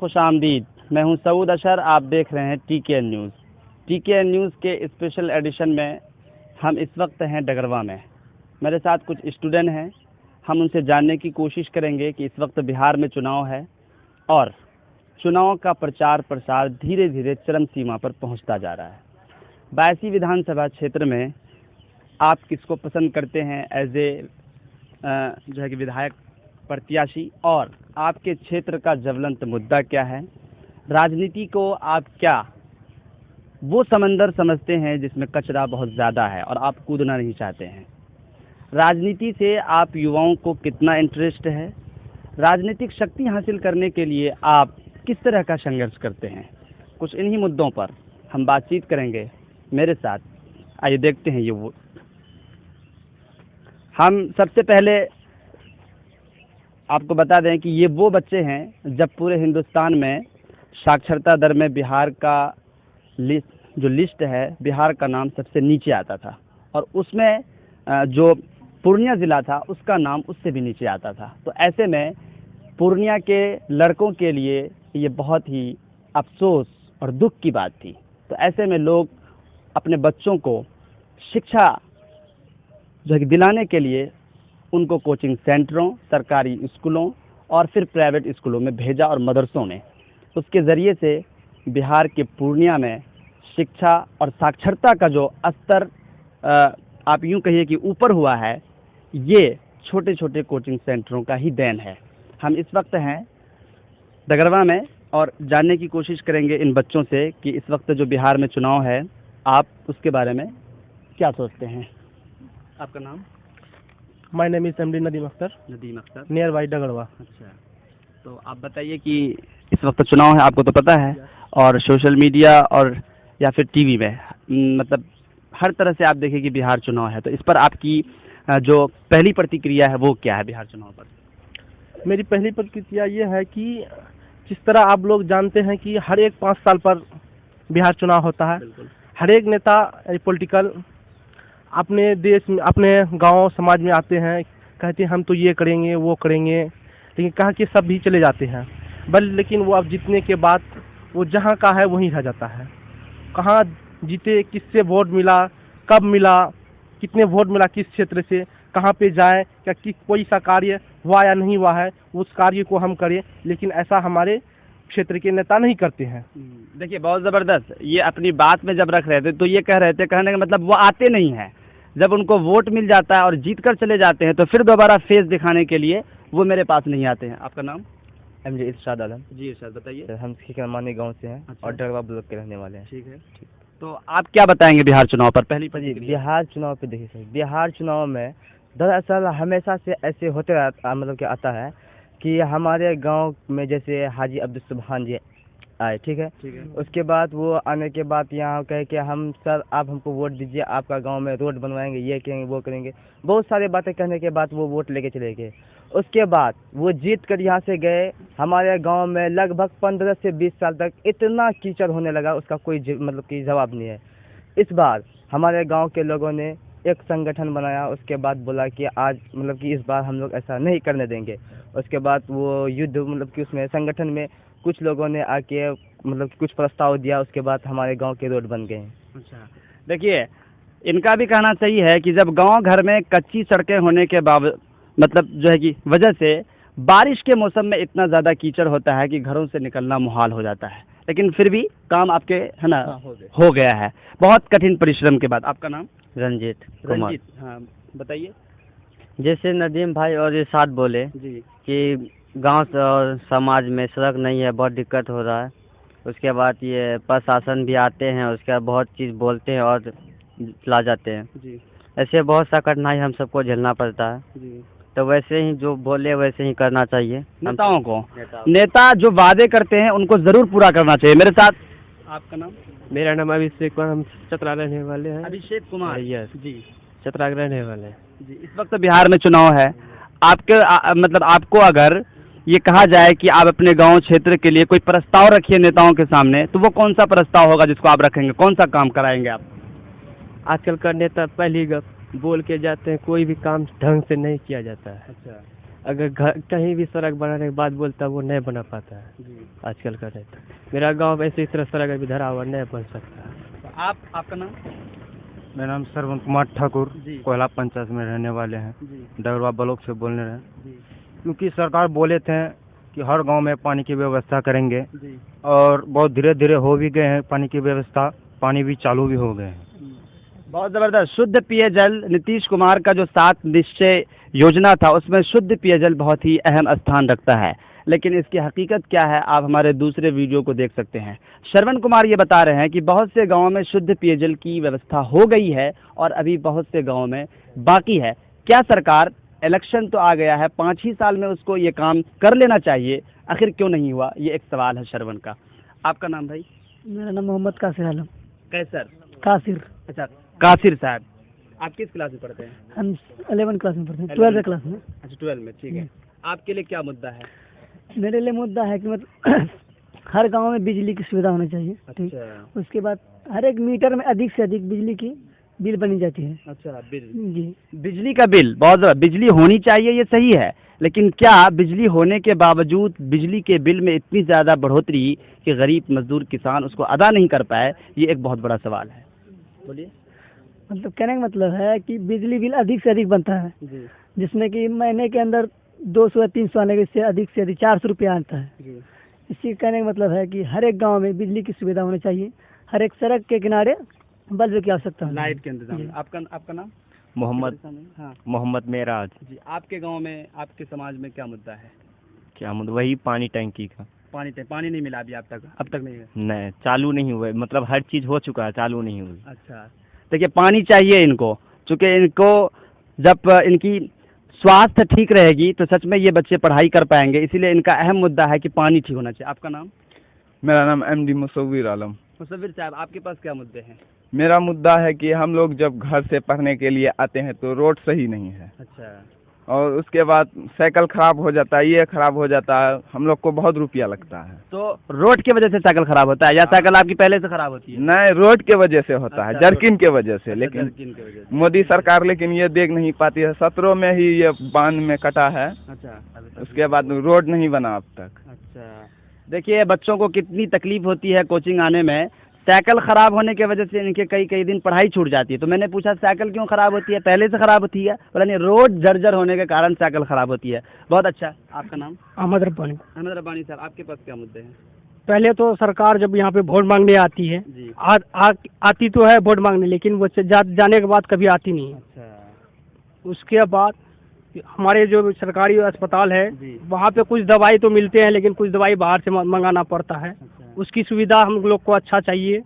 खुशामदीद। मैं हूं सऊद अशर, आप देख रहे हैं TKN न्यूज़। TKN न्यूज़ के स्पेशल एडिशन में हम इस वक्त हैं डगरवा में। मेरे साथ कुछ स्टूडेंट हैं, हम उनसे जानने की कोशिश करेंगे कि इस वक्त बिहार में चुनाव है और चुनाव का प्रचार प्रसार धीरे धीरे चरम सीमा पर पहुंचता जा रहा है। 82 विधानसभा क्षेत्र में आप किसको पसंद करते हैं एज ए जो है कि विधायक प्रत्याशी, और आपके क्षेत्र का ज्वलंत मुद्दा क्या है? राजनीति को आप क्या वो समंदर समझते हैं जिसमें कचरा बहुत ज़्यादा है और आप कूदना नहीं चाहते हैं? राजनीति से आप युवाओं को कितना इंटरेस्ट है? राजनीतिक शक्ति हासिल करने के लिए आप किस तरह का संघर्ष करते हैं? कुछ इन्हीं मुद्दों पर हम बातचीत करेंगे मेरे साथ। आइए देखते हैं ये वो। हम सबसे पहले आपको बता दें कि ये वो बच्चे हैं जब पूरे हिंदुस्तान में साक्षरता दर में बिहार का लिस्ट है, बिहार का नाम सबसे नीचे आता था और उसमें जो पूर्णिया ज़िला था उसका नाम उससे भी नीचे आता था। तो ऐसे में पूर्णिया के लड़कों के लिए ये बहुत ही अफसोस और दुख की बात थी। तो ऐसे में लोग अपने बच्चों को शिक्षा जो है दिलाने के लिए उनको कोचिंग सेंटरों, सरकारी स्कूलों और फिर प्राइवेट स्कूलों में भेजा और मदरसों में। उसके ज़रिए से बिहार के पूर्णिया में शिक्षा और साक्षरता का जो स्तर आप यूँ कहिए कि ऊपर हुआ है, ये छोटे छोटे कोचिंग सेंटरों का ही देन है। हम इस वक्त हैं डगरवा में और जानने की कोशिश करेंगे इन बच्चों से कि इस वक्त जो बिहार में चुनाव है, आप उसके बारे में क्या सोचते हैं? आपका नाम? My name is MD Nadeem Akhtar, near by Dagarwa. अच्छा, तो आप बताइए कि इस वक्त चुनाव है, आपको तो पता है, और सोशल मीडिया और या फिर टीवी में मतलब हर तरह से आप देखें कि बिहार चुनाव है, तो इस पर आपकी जो पहली प्रतिक्रिया है वो क्या है बिहार चुनाव पर? मेरी पहली प्रतिक्रिया ये है कि जिस तरह आप लोग जानते हैं कि हर एक 5 साल पर बिहार चुनाव होता है। हर एक नेता पॉलिटिकल अपने देश में, अपने गांव समाज में आते हैं, कहते हैं हम तो ये करेंगे वो करेंगे, लेकिन कहाँ के सब भी चले जाते हैं। लेकिन वो अब जीतने के बाद वो जहाँ का है वहीं रह जाता है। कहाँ जीते, किससे वोट मिला, कब मिला, कितने वोट मिला, किस क्षेत्र से, कहाँ पे जाए, क्या कोई सा कार्य हुआ या नहीं हुआ है, उस कार्य को हम करें, लेकिन ऐसा हमारे क्षेत्र के नेता नहीं करते हैं। देखिए, बहुत ज़बरदस्त। ये अपनी बात में जब रख रहे थे तो ये कह रहे थे, कहने का मतलब वो आते नहीं हैं, जब उनको वोट मिल जाता है और जीत कर चले जाते हैं तो फिर दोबारा फेस दिखाने के लिए वो मेरे पास नहीं आते हैं। आपका नाम? एमजे इरशाद आलम। जी इरशाद, बताइए। हम खिकरमानी गांव से हैं। अच्छा। और डगरवा ब्लॉक के रहने वाले हैं। ठीक है, ठीक। तो आप क्या बताएंगे बिहार चुनाव पर? पहली बिहार चुनाव पे देखिए सर, बिहार चुनाव में दरअसल हमेशा से ऐसे होते रहता, मतलब कि आता है कि हमारे गांव में जैसे हाजी अब्दुल सुबहान जी आए, ठीक है। उसके बाद वो आने के बाद यहाँ कहे कि हम सर आप हमको वोट दीजिए, आपका गांव में रोड बनवाएंगे, ये करेंगे वो करेंगे, बहुत सारी बातें कहने के बाद वो वोट लेके चले गए। उसके बाद वो जीत कर यहाँ से गए। हमारे गांव में लगभग 15 से 20 साल तक इतना कीचड़ होने लगा, उसका कोई मतलब कि जवाब नहीं है। इस बार हमारे गाँव के लोगों ने एक संगठन बनाया, उसके बाद बोला कि आज मतलब कि इस बार हम लोग ऐसा नहीं करने देंगे। उसके बाद वो युद्ध मतलब कि उसमें संगठन में कुछ लोगों ने आके मतलब कुछ प्रस्ताव दिया, उसके बाद हमारे गांव के रोड बन गए। अच्छा, देखिए इनका भी कहना सही है कि जब गांव घर में कच्ची सड़कें होने के बावजूद मतलब जो है कि वजह से बारिश के मौसम में इतना ज़्यादा कीचड़ होता है कि घरों से निकलना मुहाल हो जाता है, लेकिन फिर भी काम आपके है ना हो गया है बहुत कठिन परिश्रम के बाद। आपका नाम? रंजीत। हाँ, बताइए। जैसे नदीम भाई और इरशाद बोले जी कि गांव और समाज में सड़क नहीं है, बहुत दिक्कत हो रहा है। उसके बाद ये प्रशासन भी आते हैं, उसके बाद बहुत चीज़ बोलते हैं और ला जाते हैं जी। ऐसे बहुत सा कठिनाई हम सबको झेलना पड़ता है जी। तो वैसे ही जो बोले वैसे ही करना चाहिए नेताओं को। नेता जो वादे करते हैं उनको ज़रूर पूरा करना चाहिए। मेरे साथ। आपका नाम? मेरा नाम अभिषेक कुमार, हम चतरा रहने वाले हैं। अभिषेक कुमार? यस जी। चतरा रहने वाले हैं जी। इस वक्त बिहार में चुनाव है, आपके मतलब आपको अगर ये कहा जाए कि आप अपने गांव क्षेत्र के लिए कोई प्रस्ताव रखिए नेताओं के सामने, तो वो कौन सा प्रस्ताव होगा जिसको आप रखेंगे? कौन सा काम कराएंगे आप? आजकल का नेता पहली बोल के जाते हैं, कोई भी काम ढंग से नहीं किया जाता है। अच्छा, अगर घर कहीं भी सड़क बनाने की बात बोलता है वो नहीं बना पाता है जी। आजकल का नेता। मेरा गांव ऐसे इस तरह सड़क अभी धरा हुआ नहीं बन सकता। तो आपका नाम? मेरा नाम श्रवण कुमार ठाकुर जी। कोयला पंचायत में रहने वाले हैं, जी डगरवा ब्लॉक से बोलने रहे। जी क्योंकि सरकार बोले थे कि हर गांव में पानी की व्यवस्था करेंगे जी। और बहुत धीरे धीरे हो भी गए हैं पानी की व्यवस्था, पानी भी चालू भी हो गए हैं। बहुत ज़बरदस्त। शुद्ध पेयजल, नीतीश कुमार का जो 7 निश्चय योजना था उसमें शुद्ध पेयजल बहुत ही अहम स्थान रखता है, लेकिन इसकी हकीकत क्या है आप हमारे दूसरे वीडियो को देख सकते हैं। श्रवण कुमार ये बता रहे हैं कि बहुत से गांवों में शुद्ध पेयजल की व्यवस्था हो गई है और अभी बहुत से गांवों में बाकी है। क्या सरकार, इलेक्शन तो आ गया है, 5 ही साल में उसको ये काम कर लेना चाहिए, आखिर क्यों नहीं हुआ, ये एक सवाल है श्रवण का। आपका नाम भाई? मेरा नाम मोहम्मद कासिर आलम। कैसर? कासिर। अच्छा, कासिर साहब, आप किस क्लास में पढ़ते हैं? हम 11 क्लास में पढ़ते हैं, 12 क्लास में। अच्छा, 12 में, ठीक है। आपके लिए क्या मुद्दा है? मेरे लिए मुद्दा है कि मतलब हर गांव में बिजली की सुविधा होनी चाहिए, ठीक। अच्छा उसके बाद हर एक मीटर में अधिक से अधिक बिजली की बिल बनी जाती है। अच्छा, बिल, जी। बिजली का बिल बहुत ज़्यादा, बिजली होनी चाहिए ये सही है, लेकिन क्या बिजली होने के बावजूद बिजली के बिल में इतनी ज़्यादा बढ़ोतरी कि गरीब मजदूर किसान उसको अदा नहीं कर पाए, ये एक बहुत बड़ा सवाल है। बोलिए। मतलब कहने का मतलब है कि बिजली बिल अधिक से अधिक बनता है, जी जिसमें कि महीने के अंदर 200 या 300 आने के से अधिक 400 रुपया आता है। जी। इसी कहने का मतलब है कि हर एक गांव में बिजली की सुविधा होनी चाहिए, हर एक सड़क के किनारे बल्ब की आवश्यकता है, लाइट के इंतजाम। जी। आपका नाम? मोहम्मद हाँ मोहम्मद मेराज। जी। आपके गांव में, आपके समाज में क्या मुद्दा है? क्या मुद्दा? वही पानी टंकी का। पानी नहीं मिला अभी अब तक नहीं है। नहीं, चालू नहीं हुआ, मतलब हर चीज हो चुका है, चालू नहीं हुई। अच्छा, देखिए पानी चाहिए इनको, चूँकि इनको जब इनकी स्वास्थ्य ठीक रहेगी तो सच में ये बच्चे पढ़ाई कर पाएंगे, इसीलिए इनका अहम मुद्दा है कि पानी ठीक होना चाहिए। आपका नाम? मेरा नाम MD मुसव्विर आलम। मुसव्विर साहब, आपके पास क्या मुद्दे हैं? मेरा मुद्दा है कि हम लोग जब घर से पढ़ने के लिए आते हैं तो रोड सही नहीं है, अच्छा, और उसके बाद साइकिल खराब हो जाता है, ये खराब हो जाता है, हम लोग को बहुत रुपया लगता है। तो रोड की वजह से साइकिल खराब होता है या साइकिल आपकी पहले से खराब होती है? नहीं, रोड के वजह से होता है, अच्छा, जर्किन के वजह से। लेकिन जर्किन की वजह से। मोदी सरकार लेकिन ये देख नहीं पाती है। 17 में ही ये बांध में कटा है, अच्छा, उसके बाद रोड नहीं बना अब तक। अच्छा, देखिए बच्चों को कितनी तकलीफ होती है कोचिंग आने में। साइकिल ख़राब होने की वजह से इनके कई दिन पढ़ाई छूट जाती है। तो मैंने पूछा साइकिल क्यों ख़राब होती है, पहले से ख़राब होती है? बोला नहीं, रोड जर्जर होने के कारण साइकिल ख़राब होती है। बहुत अच्छा। आपका नाम? अहमद रब्बानी। अहमद रब्बानी साहब, आपके पास क्या मुद्दे हैं? पहले तो सरकार जब यहाँ पे वोट मांगने आती है, जी। आती तो है वोट मांगने, लेकिन वो जाने के बाद कभी आती नहीं है। अच्छा, उसके बाद हमारे जो सरकारी अस्पताल है जी। वहाँ पे कुछ दवाई तो मिलते हैं, लेकिन कुछ दवाई बाहर से मंगाना पड़ता है। अच्छा। उसकी सुविधा हम लोग को अच्छा चाहिए।